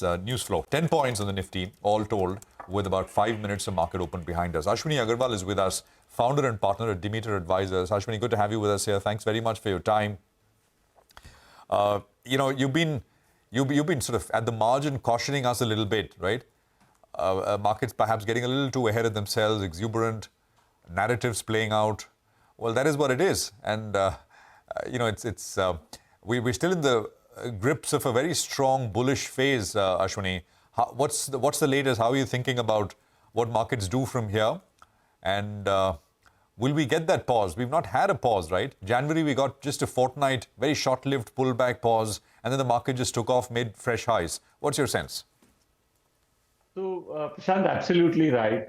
this news flow. 10 points on the Nifty, all told, with about 5 minutes of market open behind us. Ashwini Agarwal is with us, founder and partner at Demeter Advisors. Ashwini, good to have you with us here. Thanks very much for your time. You've been sort of at the margin cautioning us a little bit, right? Markets perhaps getting a little too ahead of themselves, exuberant, narratives playing out. Well, that is what it is. And, we're still in the grips of a very strong bullish phase, Ashwini. What's the latest? How are you thinking about what markets do from here? And will we get that pause? We've not had a pause, right? January, we got just a fortnight, very short-lived pullback pause, and then the market just took off, made fresh highs. What's your sense? So, Prashant, absolutely right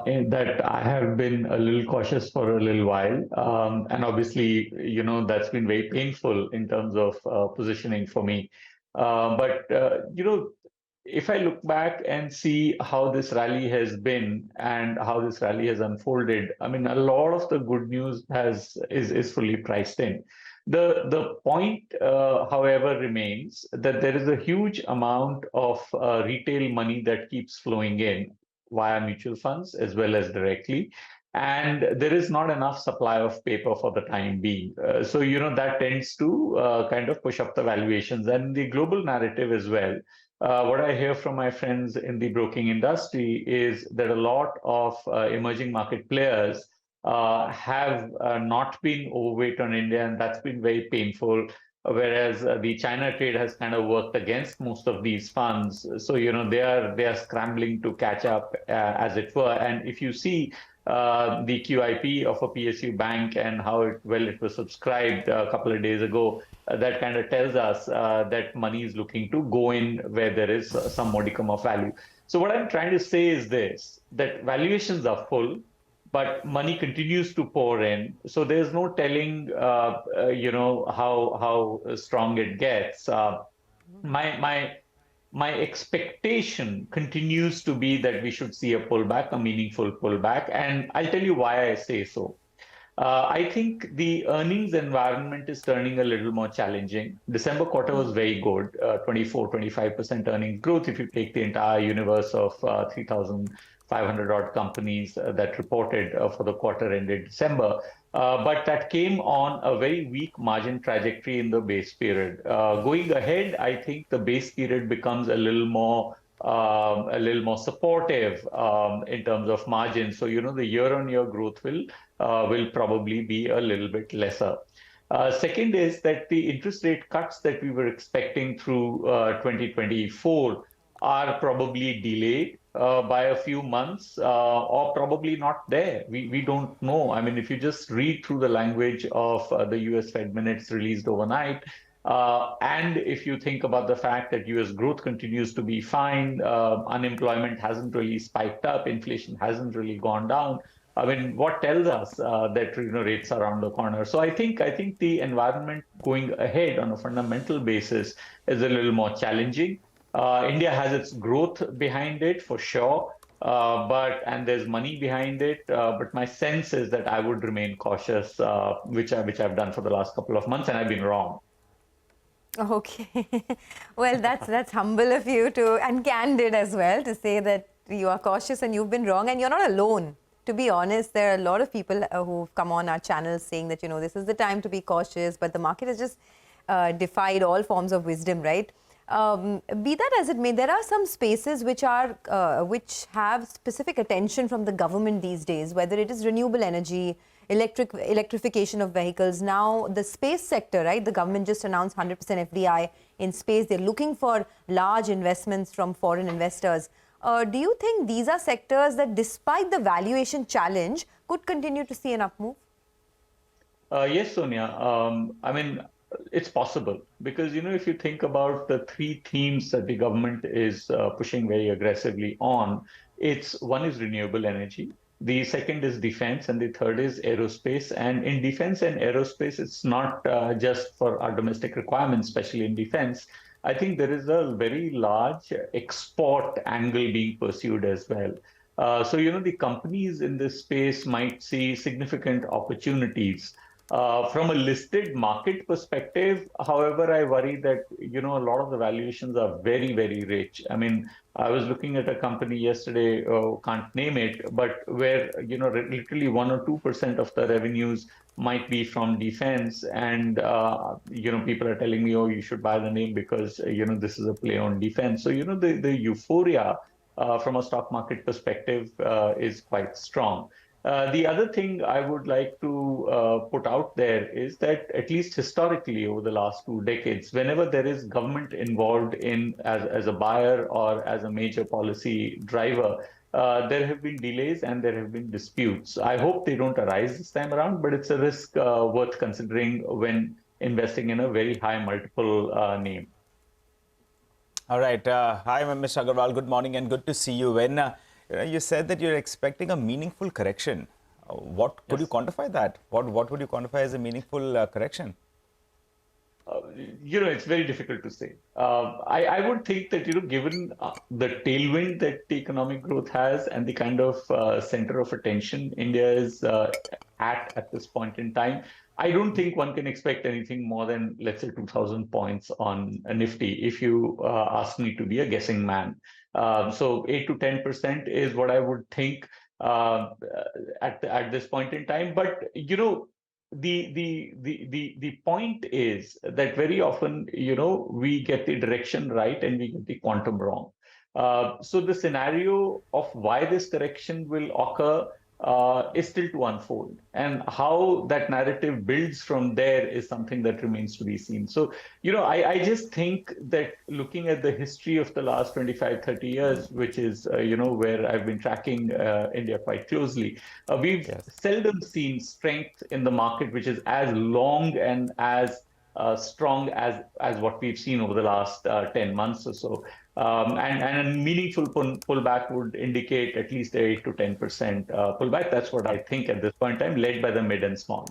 in that I have been a little cautious for a little while. And obviously, that's been very painful in terms of positioning for me. If I look back and see how this rally has been and how this rally has unfolded, I mean, a lot of the good news is fully priced in. The point, however, remains that there is a huge amount of retail money that keeps flowing in via mutual funds as well as directly. And there is not enough supply of paper for the time being. That tends to kind of push up the valuations and the global narrative as well. What I hear from my friends in the broking industry is that a lot of emerging market players have not been overweight on India, and that's been very painful. Whereas the China trade has kind of worked against most of these funds, so they are scrambling to catch up, as it were. And if you see the QIP of a PSU bank and how it was subscribed a couple of days ago, that kind of tells us that money is looking to go in where there is some modicum of value. So what I'm trying to say is this: that valuations are full, but money continues to pour in. So there's no telling, how strong it gets. My expectation continues to be that we should see a pullback, a meaningful pullback, and I'll tell you why I say so. I think the earnings environment is turning a little more challenging. December quarter was very good, 24-25% earnings growth if you take the entire universe of 3,500 odd companies that reported for the quarter ended December. But that came on a very weak margin trajectory in the base period. Going ahead, I think the base period becomes a little more supportive in terms of margin. So the year-on-year growth will probably be a little bit lesser. Second is that the interest rate cuts that we were expecting through 2024 are probably delayed by a few months or probably not there. We don't know. I mean, if you just read through the language of the US Fed minutes released overnight, and if you think about the fact that US growth continues to be fine, unemployment hasn't really spiked up, inflation hasn't really gone down. I mean, what tells us that rates are around the corner? So I think the environment going ahead on a fundamental basis is a little more challenging. India has its growth behind it for sure, and there's money behind it. But my sense is that I would remain cautious, which I've done for the last couple of months, and I've been wrong. Okay, well, that's humble of you and candid as well to say that you are cautious and you've been wrong, and you're not alone. To be honest, there are a lot of people who've come on our channel saying that this is the time to be cautious, but the market has just defied all forms of wisdom, right? Be that as it may, there are some spaces which have specific attention from the government these days, whether it is renewable energy, electrification of vehicles. Now, the space sector, right? The government just announced 100% FDI in space. They're looking for large investments from foreign investors. Do you think these are sectors that, despite the valuation challenge, could continue to see an up move? Yes, Sonia. I mean, it's possible because, if you think about the three themes that the government is pushing very aggressively on, one is renewable energy, the second is defense, and the third is aerospace. And in defense and aerospace, it's not just for our domestic requirements, especially in defense. I think there is a very large export angle being pursued as well. So, the companies in this space might see significant opportunities From a listed market perspective, however, I worry that, a lot of the valuations are very, very rich. I mean, I was looking at a company yesterday, can't name it, but where, literally 1 or 2% of the revenues might be from defense. And, people are telling me, oh, you should buy the name because, this is a play on defense. So, the euphoria from a stock market perspective is quite strong. The other thing I would like to put out there is that at least historically over the last 2 decades, whenever there is government involved in as a buyer or as a major policy driver, there have been delays and there have been disputes. I hope they don't arise this time around, but it's a risk worth considering when investing in a very high multiple name. All right. Hi, Mr. Agarwal. Good morning and good to see you. When you said that you're expecting a meaningful correction, what could you quantify that? What would you quantify as a meaningful correction? It's very difficult to say. I would think that, given the tailwind that the economic growth has and the kind of center of attention India is at this point in time, I don't think one can expect anything more than, let's say, 2,000 points on a Nifty, if you ask me to be a guessing man. So 8 to 10% is what I would think at this point in time. But, the point is that very often, we get the direction right and we get the quantum wrong. So the scenario of why this correction will occur is still to unfold. And how that narrative builds from there is something that remains to be seen. So, I just think that looking at the history of the last 25, 30 years, which is, where I've been tracking India quite closely, we've seldom seen strength in the market, which is as long and as strong as what we've seen over the last 10 months or so. And a meaningful pullback would indicate at least 8 to 10% pullback. That's what I think at this point in time, led by the mid and small.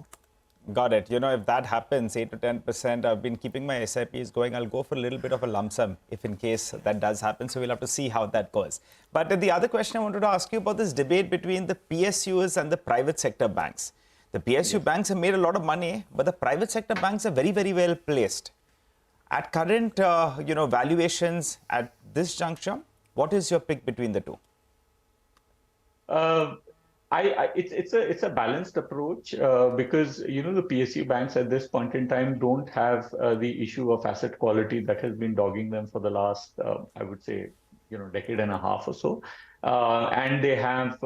Got it. If that happens, 8 to 10%, I've been keeping my SIPs going. I'll go for a little bit of a lump sum if in case that does happen. So we'll have to see how that goes. But the other question I wanted to ask you about this debate between the PSUs and the private sector banks. The PSU banks have made a lot of money, but the private sector banks are very, very well placed. At current, valuations at this juncture, what is your pick between the two? It's a balanced approach because the PSU banks at this point in time don't have the issue of asset quality that has been dogging them for the last I would say decade and a half or so, and they have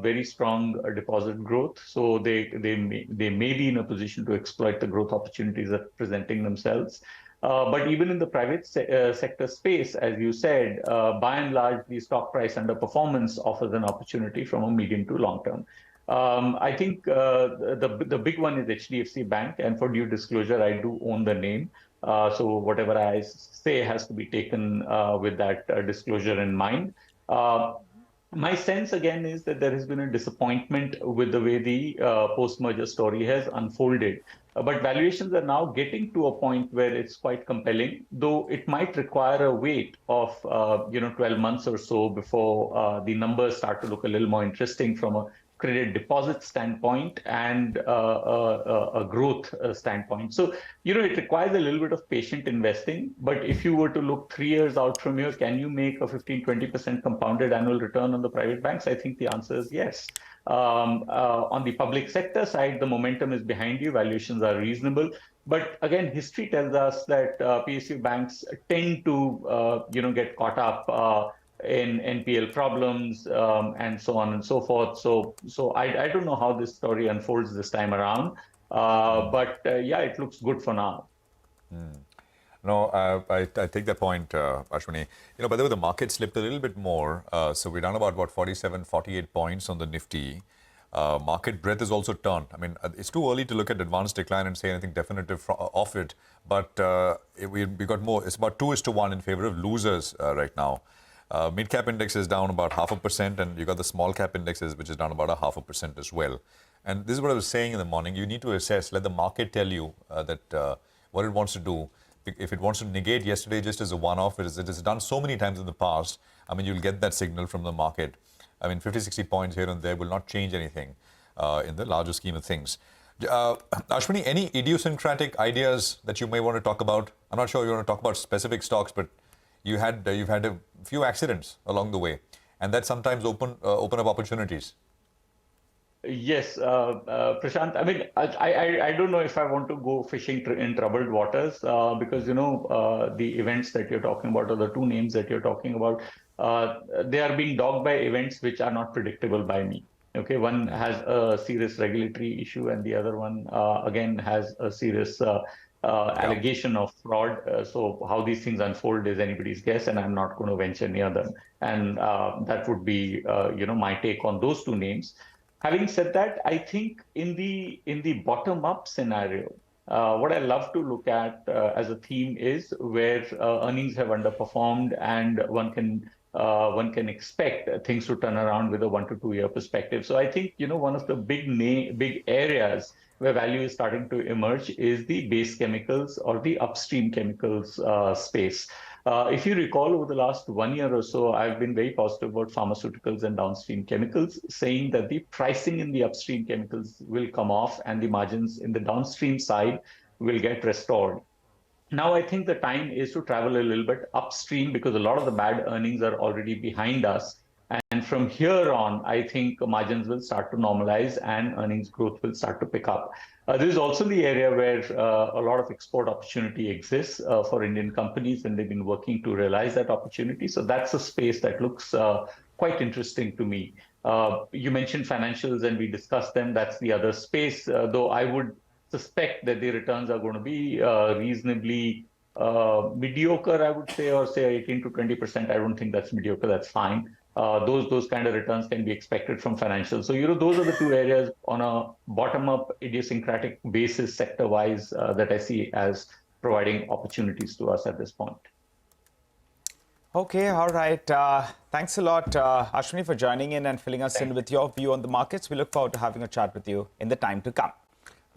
very strong deposit growth, so they may be in a position to exploit the growth opportunities that are presenting themselves. But even in the private sector space, as you said, by and large, the stock price underperformance offers an opportunity from a medium to long term. I think the big one is HDFC Bank, and for due disclosure, I do own the name. So whatever I say has to be taken with that disclosure in mind. My sense, again, is that there has been a disappointment with the way the post-merger story has unfolded. But valuations are now getting to a point where it's quite compelling, though it might require a wait of 12 months or so before the numbers start to look a little more interesting from a credit deposit standpoint and a growth standpoint. So, it requires a little bit of patient investing. But if you were to look 3 years out from here, can you make a 15, 20% compounded annual return on the private banks? I think the answer is yes. On the public sector side, the momentum is behind you. Valuations are reasonable. But again, history tells us that PSU banks tend to, get caught up in NPL problems and so on and so forth. So I don't know how this story unfolds this time around. But it looks good for now. No, I take that point, Ashwini. By the way, the market slipped a little bit more. So we're down about 47, 48 points on the Nifty. Market breadth is also turned. I mean, it's too early to look at advanced decline and say anything definitive off it. But we got more. It's about 2:1 in favor of losers right now. Mid-cap index is down about 0.5%, and you got the small-cap indexes, which is down about 0.5% as well. And this is what I was saying in the morning. You need to assess, let the market tell you that what it wants to do. If it wants to negate yesterday just as a one-off, it has done so many times in the past, I mean, you'll get that signal from the market. I mean, 50, 60 points here and there will not change anything in the larger scheme of things. Ashwini, any idiosyncratic ideas that you may want to talk about? I'm not sure you want to talk about specific stocks, but you've had a few accidents along the way, and that sometimes open up opportunities. Yes, Prashant. I mean, I don't know if I want to go fishing in troubled waters because the events that you're talking about, or the two names that you're talking about, they are being dogged by events which are not predictable by me. Okay, one has a serious regulatory issue, and the other one again has a serious allegation of fraud. So how these things unfold is anybody's guess, and I'm not going to venture near them. And that would be my take on those two names. Having said that, I think in the bottom-up scenario, what I love to look at as a theme is where earnings have underperformed, and one can expect things to turn around with a 1 to 2 year perspective. So I think one of the big areas where value is starting to emerge is the base chemicals or the upstream chemicals space. If you recall, over the last 1 year or so, I've been very positive about pharmaceuticals and downstream chemicals, saying that the pricing in the upstream chemicals will come off and the margins in the downstream side will get restored. Now, I think the time is to travel a little bit upstream because a lot of the bad earnings are already behind us. And from here on, I think margins will start to normalize and earnings growth will start to pick up. This is also the area where a lot of export opportunity exists for Indian companies, and they've been working to realize that opportunity. So that's a space that looks quite interesting to me. You mentioned financials, and we discussed them. That's the other space, though I would suspect that the returns are going to be reasonably mediocre, I would say, or say 18 to 20%. I don't think that's mediocre. That's fine. Those kind of returns can be expected from financials. So, those are the two areas on a bottom-up idiosyncratic basis, sector-wise, that I see as providing opportunities to us at this point. Okay, all right. Thanks a lot, Ashwini, for joining in and filling us in with your view on the markets. We look forward to having a chat with you in the time to come.